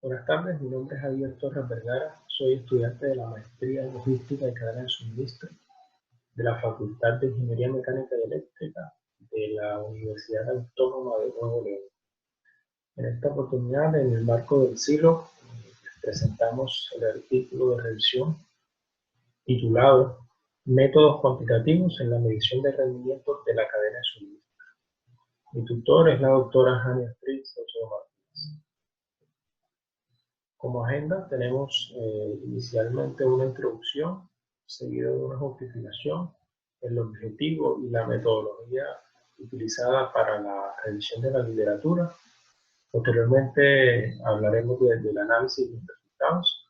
Buenas tardes, mi nombre es Javier Torres Vergara, soy estudiante de la Maestría en Logística y Cadena de Suministro de la Facultad de Ingeniería Mecánica y Eléctrica de la Universidad Autónoma de Nuevo León. En esta oportunidad, en el marco del siglo, presentamos el artículo de revisión titulado Métodos cuantitativos en la medición de rendimiento de la cadena de suministro. Mi tutor es la doctora Jania Astrid Saucedo. Como agenda tenemos inicialmente una introducción, seguida de una justificación, el objetivo y la metodología utilizada para la revisión de la literatura. Posteriormente hablaremos del análisis de los resultados,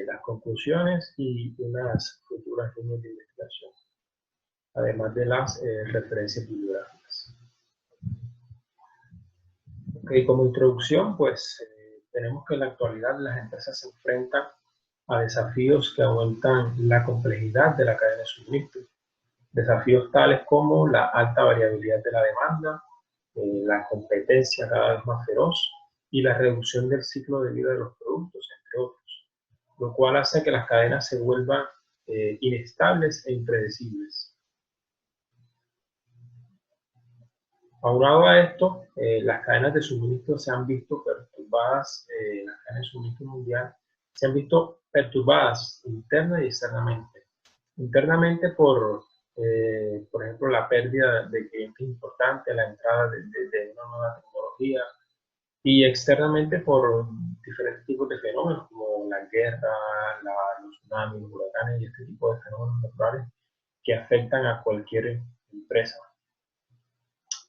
las conclusiones y unas futuras líneas de investigación, además de las referencias bibliográficas. Okay, como introducción, pues tenemos que en la actualidad las empresas se enfrentan a desafíos que aumentan la complejidad de la cadena de suministro. Desafíos tales como la alta variabilidad de la demanda, la competencia cada vez más feroz y la reducción del ciclo de vida de los productos, entre otros, lo cual hace que las cadenas se vuelvan inestables e impredecibles. Aunado a esto, las cadenas de suministro se han visto perturbadas, las cadenas de suministro mundial se han visto perturbadas interna y externamente. Internamente por ejemplo, la pérdida de clientes importantes, la entrada de una nueva tecnología, y externamente por diferentes tipos de fenómenos como la guerra, los tsunamis, los huracanes y este tipo de fenómenos naturales que afectan a cualquier empresa,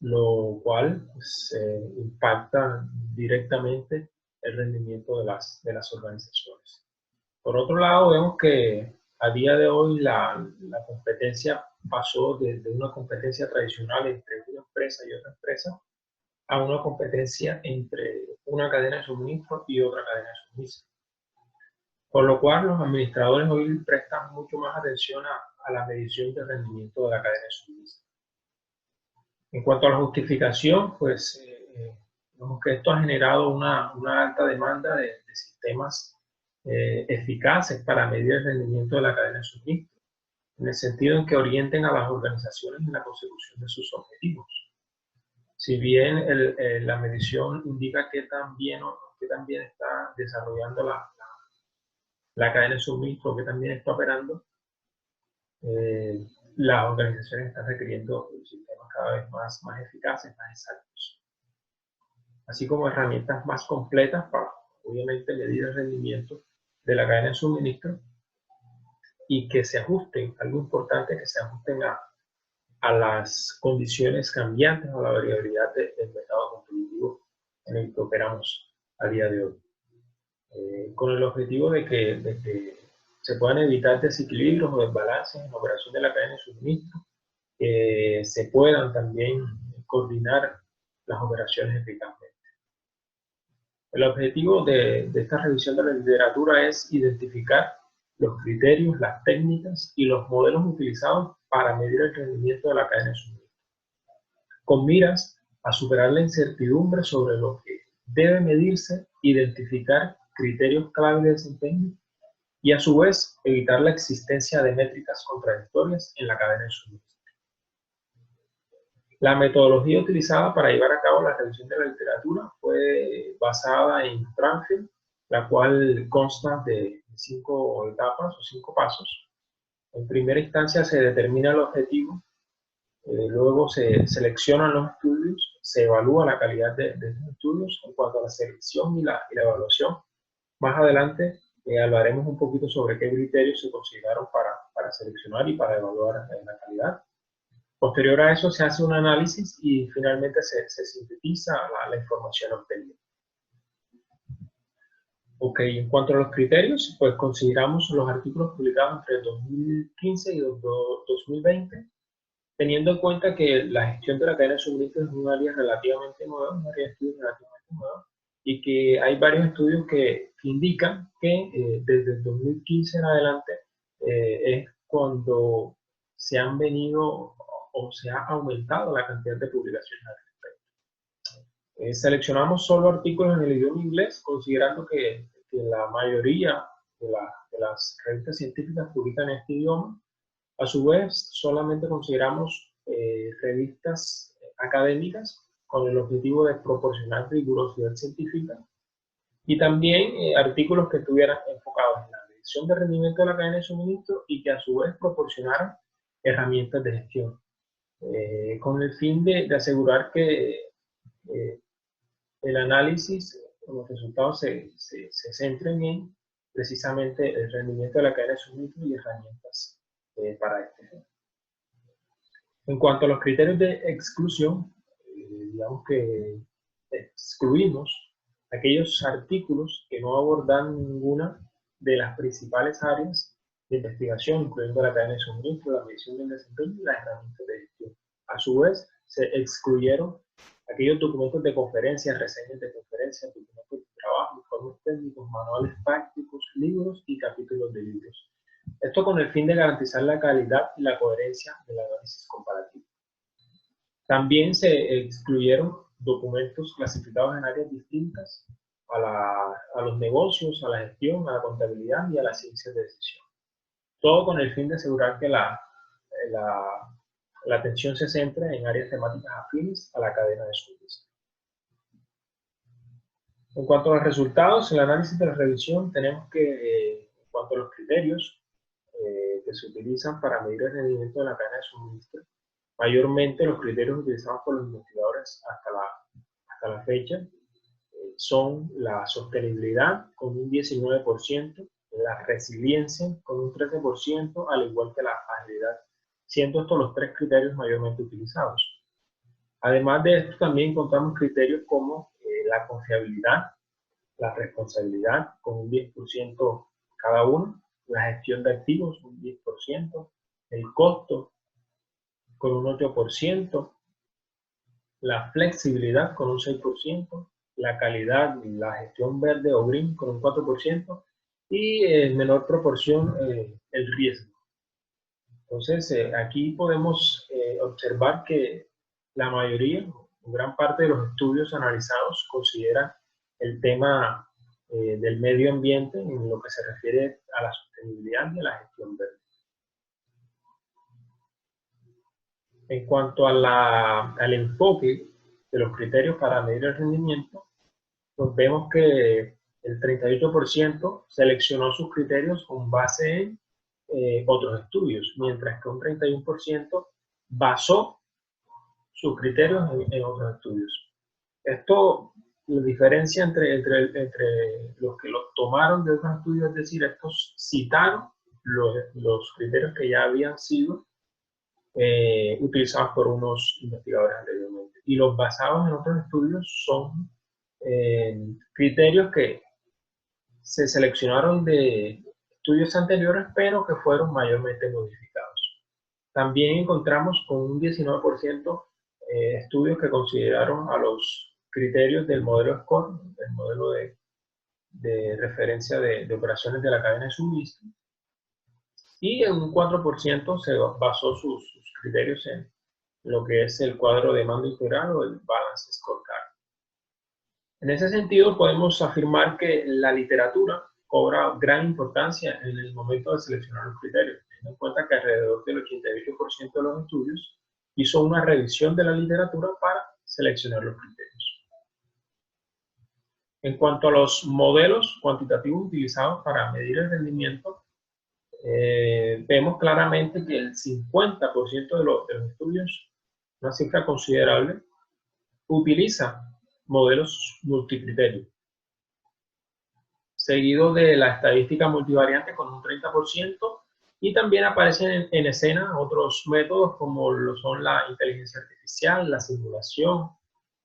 lo cual pues, impacta directamente el rendimiento de las organizaciones. Por otro lado, vemos que a día de hoy la competencia pasó de una competencia tradicional entre una empresa y otra empresa a una competencia entre una cadena de suministro y otra cadena de suministro. Por lo cual los administradores hoy prestan mucho más atención a la medición del rendimiento de la cadena de suministro. En cuanto a la justificación, pues vemos que esto ha generado una alta demanda de sistemas eficaces para medir el rendimiento de la cadena de suministro, en el sentido en que orienten a las organizaciones en la consecución de sus objetivos. Si bien la medición indica que también está desarrollando la cadena de suministro, que también está operando, las organizaciones están requiriendo sistemas cada vez más eficaces, más exactos, así como herramientas más completas para, obviamente, medir el rendimiento de la cadena de suministro y que se ajusten, algo importante, que se ajusten a las condiciones cambiantes o la variabilidad del mercado competitivo en el que operamos a día de hoy. Con el objetivo de que se puedan evitar desequilibrios o desbalances en la operación de la cadena de suministro, se puedan también coordinar las operaciones eficazmente. El objetivo de esta revisión de la literatura es identificar los criterios, las técnicas y los modelos utilizados para medir el rendimiento de la cadena de suministro, con miras a superar la incertidumbre sobre lo que debe medirse, identificar criterios clave de desempeño y a su vez evitar la existencia de métricas contradictorias en la cadena de suministro. La metodología utilizada para llevar a cabo la revisión de la literatura fue basada en Tranfield, la cual consta de 5 etapas o 5 pasos. En primera instancia se determina el objetivo, luego se seleccionan los estudios, se evalúa la calidad de los estudios en cuanto a la selección y la evaluación. Más adelante hablaremos un poquito sobre qué criterios se consideraron para seleccionar y para evaluar la calidad. Posterior a eso se hace un análisis y finalmente se sintetiza la información obtenida. Ok, en cuanto a los criterios, pues consideramos los artículos publicados entre 2015 y 2020, teniendo en cuenta que la gestión de la cadena de suministro es un área relativamente nueva, un área de estudio relativamente nueva, y que hay varios estudios que indican que desde el 2015 en adelante es cuando se han venido o se ha aumentado la cantidad de publicaciones al respecto. Seleccionamos solo artículos en el idioma inglés, considerando que la mayoría de las revistas científicas publican en este idioma. A su vez, solamente consideramos revistas académicas con el objetivo de proporcionar rigurosidad científica y también artículos que estuvieran enfocados en la medición de rendimiento de la cadena de suministro y que a su vez proporcionaran herramientas de gestión, con el fin de asegurar que el análisis, los resultados se centren en precisamente el rendimiento de la cadena de suministro y herramientas para este fin. En cuanto a los criterios de exclusión, digamos que excluimos aquellos artículos que no abordan ninguna de las principales áreas de investigación, incluyendo la cadena de suministro, la medición del desempeño y las herramientas de gestión. A su vez, se excluyeron aquellos documentos de conferencias, reseñas de conferencias, documentos de trabajo, informes técnicos, manuales prácticos, libros y capítulos de libros. Esto con el fin de garantizar la calidad y la coherencia del análisis comparativo. También se excluyeron documentos clasificados en áreas distintas a los negocios, a la gestión, a la contabilidad y a las ciencias de decisión. Todo con el fin de asegurar que la atención se centre en áreas temáticas afines a la cadena de suministro. En cuanto a los resultados, el análisis de la revisión, tenemos que, en cuanto a los criterios que se utilizan para medir el rendimiento de la cadena de suministro, mayormente los criterios utilizados por los investigadores hasta la fecha son la sostenibilidad con un 19%, la resiliencia con un 13%, al igual que la agilidad, siendo estos los tres criterios mayormente utilizados. Además de esto, también encontramos criterios como la confiabilidad, la responsabilidad con un 10% cada uno, la gestión de activos un 10%, el costo con un 8%, la flexibilidad con un 6%, la calidad, la gestión verde o green con un 4% y en menor proporción el riesgo. Entonces, aquí podemos observar que la mayoría, o gran parte de los estudios analizados consideran el tema del medio ambiente en lo que se refiere a la sostenibilidad y a la gestión verde. En cuanto a al enfoque de los criterios para medir el rendimiento, pues vemos que el 38% seleccionó sus criterios con base en otros estudios, mientras que un 31% basó sus criterios en otros estudios. Esto, la diferencia entre los que los tomaron de otros estudios, es decir, estos citaron los criterios que ya habían sido utilizados por unos investigadores anteriormente. Y los basados en otros estudios son criterios que se seleccionaron de estudios anteriores, pero que fueron mayormente modificados. También encontramos con un 19% estudios que consideraron a los criterios del modelo SCORE, el modelo de referencia de operaciones de la cadena de suministro, y en un 4% se basó sus criterios en lo que es el cuadro de mando integral o el Balance Scorecard. En ese sentido, podemos afirmar que la literatura cobra gran importancia en el momento de seleccionar los criterios, teniendo en cuenta que alrededor del 88% de los estudios hizo una revisión de la literatura para seleccionar los criterios. En cuanto a los modelos cuantitativos utilizados para medir el rendimiento, vemos claramente que el 50% de los estudios, una cifra considerable, utiliza modelos multicriterio, seguido de la estadística multivariante con un 30%, y también aparecen en escena otros métodos como lo son la inteligencia artificial, la simulación,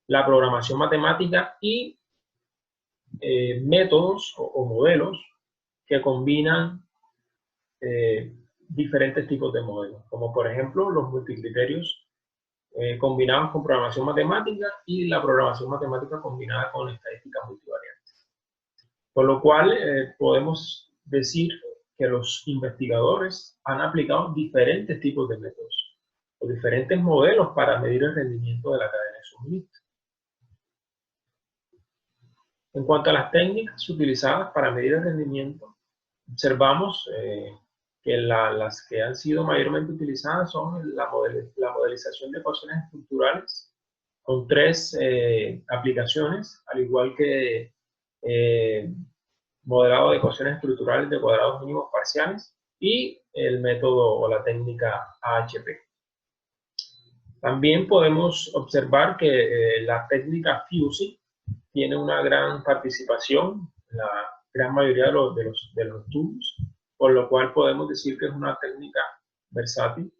la programación matemática y métodos o modelos que combinan diferentes tipos de modelos, como por ejemplo los multicriterios combinados con programación matemática y la programación matemática combinada con estadística multivariante. Por lo cual podemos decir que los investigadores han aplicado diferentes tipos de métodos o diferentes modelos para medir el rendimiento de la cadena de suministro. En cuanto a las técnicas utilizadas para medir el rendimiento, observamos que las que han sido mayormente utilizadas son la modelización de ecuaciones estructurales con 3 aplicaciones, al igual que modelado de ecuaciones estructurales de cuadrados mínimos parciales y el método o la técnica AHP. También podemos observar que la técnica FUSI tiene una gran participación en la gran mayoría de los estudios, por lo cual podemos decir que es una técnica versátil.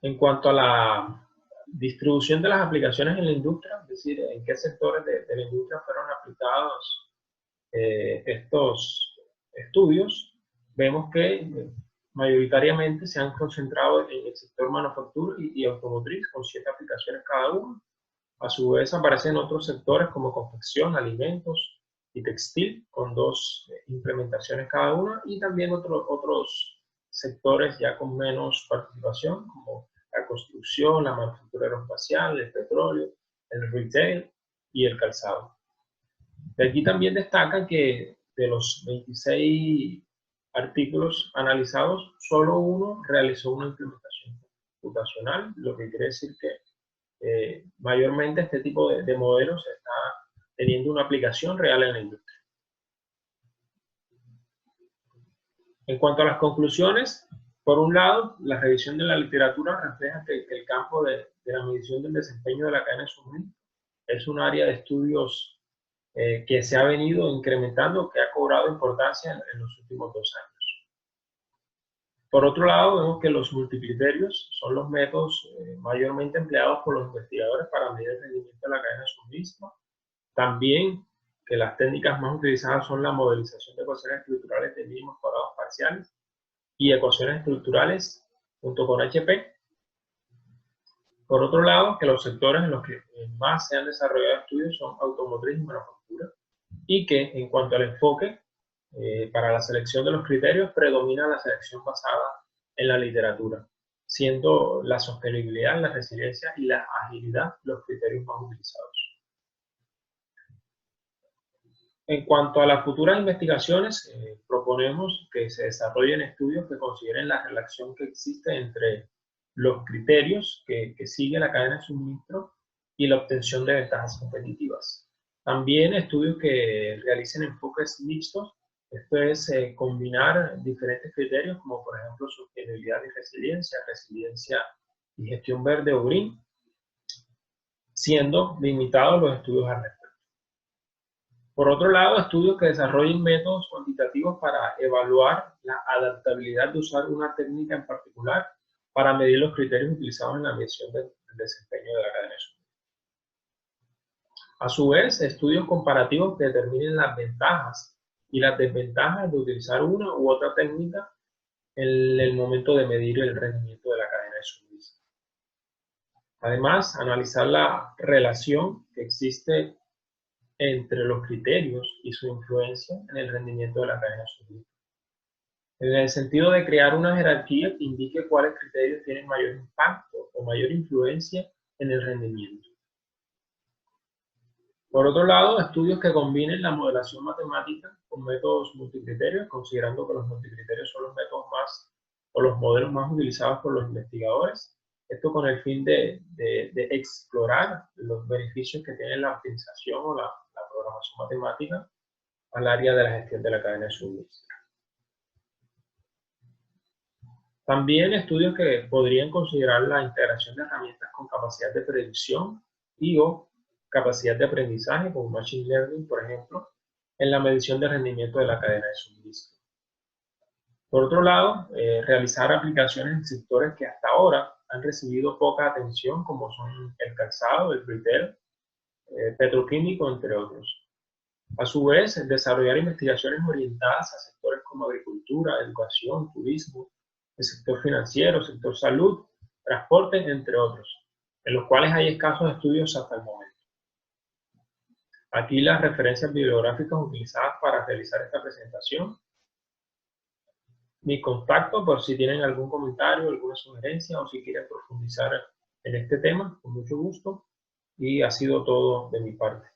En cuanto a la distribución de las aplicaciones en la industria, es decir, en qué sectores de la industria fueron aplicados estos estudios, vemos que mayoritariamente se han concentrado en el sector manufactura y automotriz, con 7 aplicaciones cada uno. A su vez aparecen otros sectores como confección, alimentos y textil, con 2 implementaciones cada una, y también otros sectores ya con menos participación, como la construcción, la manufactura aeroespacial, el petróleo, el retail y el calzado. De aquí también destaca que de los 26 artículos analizados, solo uno realizó una implementación computacional, lo que quiere decir que mayormente este tipo de modelos está teniendo una aplicación real en la industria. En cuanto a las conclusiones, por un lado, la revisión de la literatura refleja que el campo de la medición del desempeño de la cadena de suministro es un área de estudios que se ha venido incrementando, que ha cobrado importancia en los últimos 2 años. Por otro lado, vemos que los multicriterios son los métodos mayormente empleados por los investigadores para medir el rendimiento de la cadena de suministro. También que las técnicas más utilizadas son la modelización de ecuaciones estructurales de mínimos cuadrados parciales y ecuaciones estructurales junto con HP. Por otro lado, que los sectores en los que más se han desarrollado estudios son automotriz y manufactura, y que en cuanto al enfoque, para la selección de los criterios predomina la selección basada en la literatura, siendo la sostenibilidad, la resiliencia y la agilidad los criterios más utilizados. En cuanto a las futuras investigaciones, proponemos que se desarrollen estudios que consideren la relación que existe entre los criterios que sigue la cadena de suministro y la obtención de ventajas competitivas. También estudios que realicen enfoques mixtos, esto es combinar diferentes criterios como por ejemplo sostenibilidad y resiliencia y gestión verde o green, siendo limitados los estudios al respecto. Por otro lado, estudios que desarrollen métodos cuantitativos para evaluar la adaptabilidad de usar una técnica en particular para medir los criterios utilizados en la medición del desempeño de la cadena de suministro. A su vez, estudios comparativos que determinen las ventajas y las desventajas de utilizar una u otra técnica en el momento de medir el rendimiento de la cadena de suministro. Además, analizar la relación que existe entre los criterios y su influencia en el rendimiento de la cadena de suministro. En el sentido de crear una jerarquía que indique cuáles criterios tienen mayor impacto o mayor influencia en el rendimiento. Por otro lado, estudios que combinen la modelación matemática con métodos multicriterios, considerando que los multicriterios son los métodos más o los modelos más utilizados por los investigadores. Esto con el fin de explorar los beneficios que tiene la optimización o la programación matemática al área de la gestión de la cadena de suministro. También estudios que podrían considerar la integración de herramientas con capacidad de predicción y o capacidad de aprendizaje, como Machine Learning, por ejemplo, en la medición de rendimiento de la cadena de suministro. Por otro lado, realizar aplicaciones en sectores que hasta ahora han recibido poca atención, como son el calzado, el retail, petroquímico, entre otros. A su vez, desarrollar investigaciones orientadas a sectores como agricultura, educación, turismo, el sector financiero, sector salud, transporte, entre otros, en los cuales hay escasos estudios hasta el momento. Aquí las referencias bibliográficas utilizadas para realizar esta presentación. Mi contacto por si tienen algún comentario, alguna sugerencia o si quieren profundizar en este tema, con mucho gusto. Y ha sido todo de mi parte.